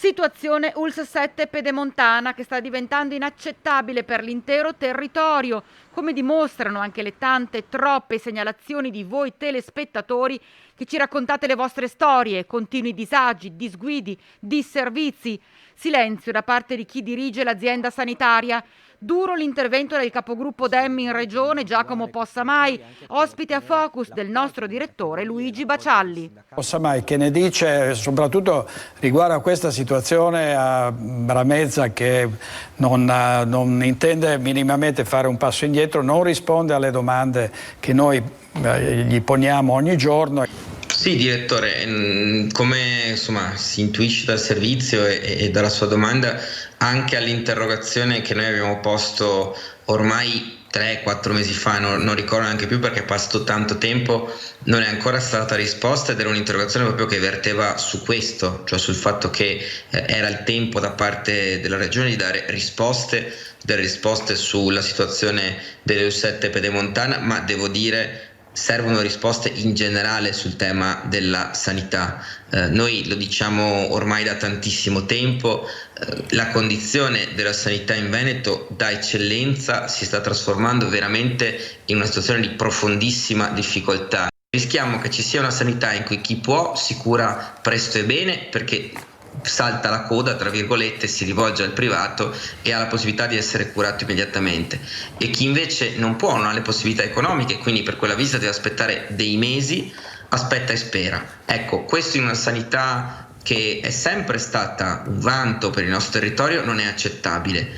Situazione ULSS 7 Pedemontana che sta diventando inaccettabile per l'intero territorio, come dimostrano anche le tante, troppe segnalazioni di voi telespettatori che ci raccontate le vostre storie, continui disagi, disguidi, disservizi, silenzio da parte di chi dirige l'azienda sanitaria. Duro l'intervento del capogruppo Dem in regione Giacomo Possamai, ospite a Focus del nostro direttore Luigi Bacialli. Possamai che ne dice soprattutto riguardo a questa situazione a Bramezza che non intende minimamente fare un passo indietro, non risponde alle domande che noi gli poniamo ogni giorno. Sì, direttore, come insomma si intuisce dal servizio e dalla sua domanda, anche all'interrogazione che noi abbiamo posto ormai 3-4 mesi fa, non ricordo neanche più perché è passato tanto tempo, non è ancora stata risposta ed era un'interrogazione proprio che verteva su questo, cioè sul fatto che era il tempo da parte della regione di dare risposte sulla situazione dell'U7 Pedemontana, ma devo dire servono risposte in generale sul tema della sanità. Noi lo diciamo ormai da tantissimo tempo, la condizione della sanità in Veneto da eccellenza si sta trasformando veramente in una situazione di profondissima difficoltà. Rischiamo che ci sia una sanità in cui chi può si cura presto e bene perché salta la coda, tra virgolette, si rivolge al privato e ha la possibilità di essere curato immediatamente, e chi invece non può, non ha le possibilità economiche, quindi per quella visita deve aspettare dei mesi, aspetta e spera. Ecco, questo in una sanità che è sempre stata un vanto per il nostro territorio non è accettabile.